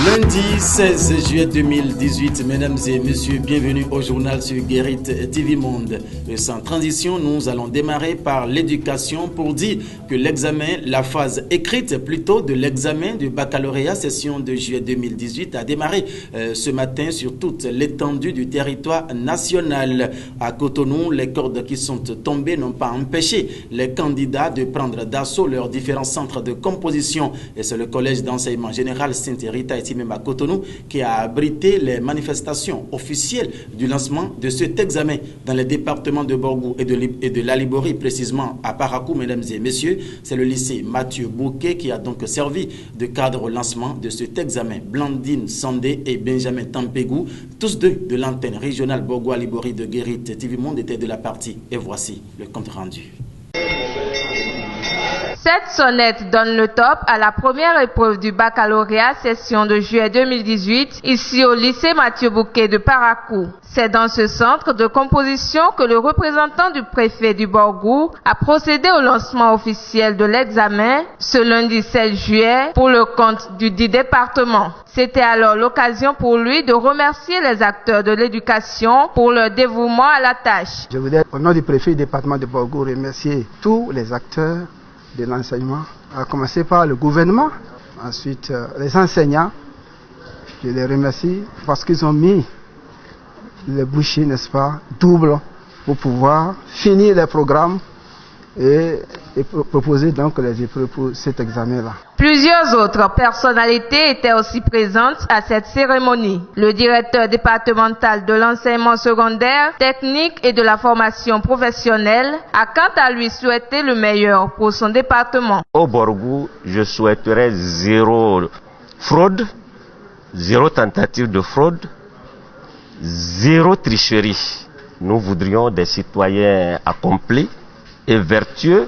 Lundi 16 juillet 2018, mesdames et messieurs, bienvenue au journal sur Guérit TV Monde. Sans transition, nous allons démarrer par l'éducation pour dire que l'examen, la phase écrite plutôt de l'examen du baccalauréat session de juillet 2018 a démarré ce matin sur toute l'étendue du territoire national. À Cotonou, les cordes qui sont tombées n'ont pas empêché les candidats de prendre d'assaut leurs différents centres de composition. Et c'est le collège d'enseignement général Sainte-Rita et même à Cotonou qui a abrité les manifestations officielles du lancement de cet examen dans les départements de Borgou et de l'Aliborie, précisément à Parakou, mesdames et messieurs. C'est le lycée Mathieu Bouquet qui a donc servi de cadre au lancement de cet examen. Blandine Sandé et Benjamin Tampegou, tous deux de l'antenne régionale Borgou-Aliborie de Guérit TV Monde, étaient de la partie. Et voici le compte rendu. Cette sonnette donne le top à la première épreuve du baccalauréat session de juillet 2018 ici au lycée Mathieu Bouquet de Parakou. C'est dans ce centre de composition que le représentant du préfet du Borgou a procédé au lancement officiel de l'examen ce lundi 16 juillet pour le compte du dit département. C'était alors l'occasion pour lui de remercier les acteurs de l'éducation pour leur dévouement à la tâche. Je voudrais, au nom du préfet du département de Borgou, remercier tous les acteurs de l'enseignement, à commencer par le gouvernement, ensuite les enseignants. Je les remercie parce qu'ils ont mis les bouchées, n'est-ce pas, double pour pouvoir finir les programmes et proposer donc les épreuves pour cet examen-là. Plusieurs autres personnalités étaient aussi présentes à cette cérémonie. Le directeur départemental de l'enseignement secondaire, technique et de la formation professionnelle a quant à lui souhaité le meilleur pour son département. Au Borgou, je souhaiterais zéro fraude, zéro tentative de fraude, zéro tricherie. Nous voudrions des citoyens accomplis et vertueux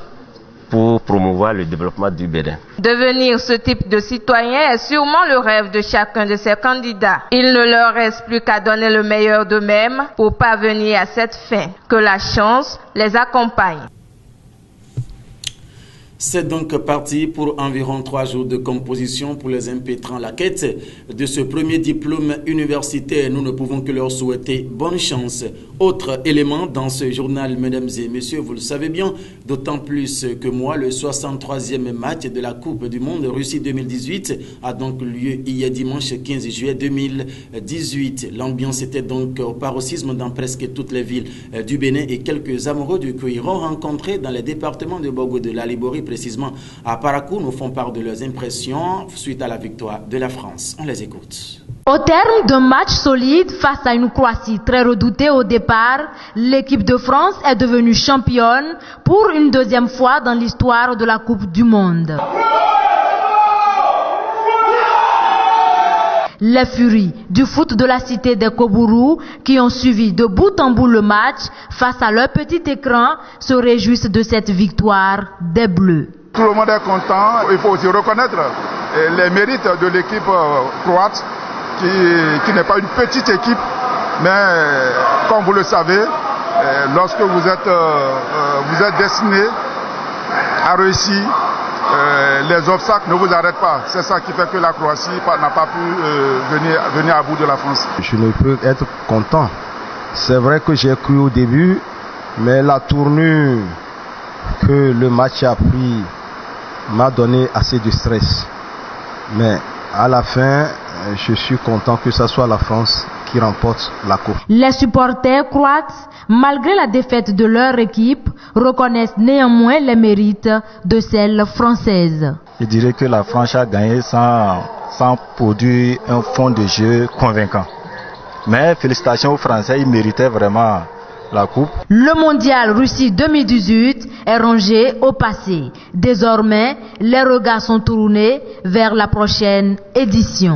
pour promouvoir le développement du Bénin. Devenir ce type de citoyen est sûrement le rêve de chacun de ces candidats. Il ne leur reste plus qu'à donner le meilleur d'eux-mêmes pour parvenir à cette fin. Que la chance les accompagne. C'est donc parti pour environ 3 jours de composition pour les impétrants. La quête de ce premier diplôme universitaire, nous ne pouvons que leur souhaiter bonne chance. Autre élément dans ce journal, mesdames et messieurs, vous le savez bien, d'autant plus que moi, le 63e match de la Coupe du Monde Russie 2018 a donc lieu hier dimanche 15 juillet 2018. L'ambiance était donc au paroxysme dans presque toutes les villes du Bénin et quelques amoureux du cuiron rencontrés dans les départements de Borgou de l'Aliborie, précisément à Parakou, nous font part de leurs impressions suite à la victoire de la France. On les écoute. Au terme d'un match solide face à une Croatie très redoutée au départ, l'équipe de France est devenue championne pour une deuxième fois dans l'histoire de la Coupe du Monde. Les furies du foot de la cité des Kobourou, qui ont suivi de bout en bout le match face à leur petit écran, se réjouissent de cette victoire des Bleus. Tout le monde est content. Il faut aussi reconnaître les mérites de l'équipe croate, qui n'est pas une petite équipe, mais comme vous le savez, lorsque vous êtes destiné à réussir, les obstacles ne vous arrêtent pas. C'est ça qui fait que la Croatie n'a pas pu venir à bout de la France. Je ne peux être content. C'est vrai que j'ai cru au début, mais la tournure que le match a pris m'a donné assez de stress. Mais à la fin, je suis content que ce soit la France qui remporte la coupe. Les supporters croates, malgré la défaite de leur équipe, reconnaissent néanmoins les mérites de celle française. Je dirais que la France a gagné sans produire un fond de jeu convaincant. Mais félicitations aux Français, ils méritaient vraiment la coupe. Le mondial Russie 2018 est rangé au passé. Désormais, les regards sont tournés vers la prochaine édition.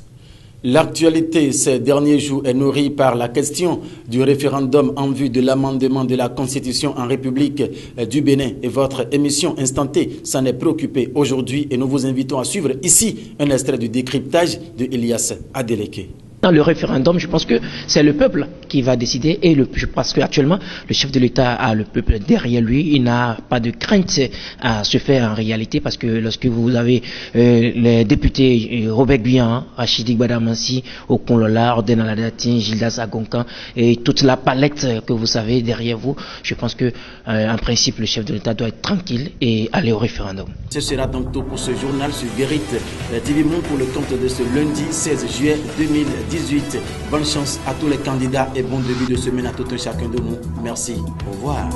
L'actualité ces derniers jours est nourrie par la question du référendum en vue de l'amendement de la Constitution en République du Bénin. Et votre émission Instant T s'en est préoccupée aujourd'hui et nous vous invitons à suivre ici un extrait du décryptage de Elias Adeleke. Dans le référendum, je pense que c'est le peuple qui va décider et je pense qu'actuellement, le chef de l'État a le peuple derrière lui. Il n'a pas de crainte à se faire en réalité parce que lorsque vous avez les députés Robert Guyan, Rachidi Gbadamansi, Okonlola, Ordena Ladatin, Gildas Agonkan et toute la palette que vous savez derrière vous, je pense que en principe, le chef de l'État doit être tranquille et aller au référendum. Ce sera donc tout pour ce journal sur Guérite TV Monde pour le compte de ce lundi 16 juillet 2018. Bonne chance à tous les candidats et bon début de semaine à tout un chacun de nous. Merci. Au revoir.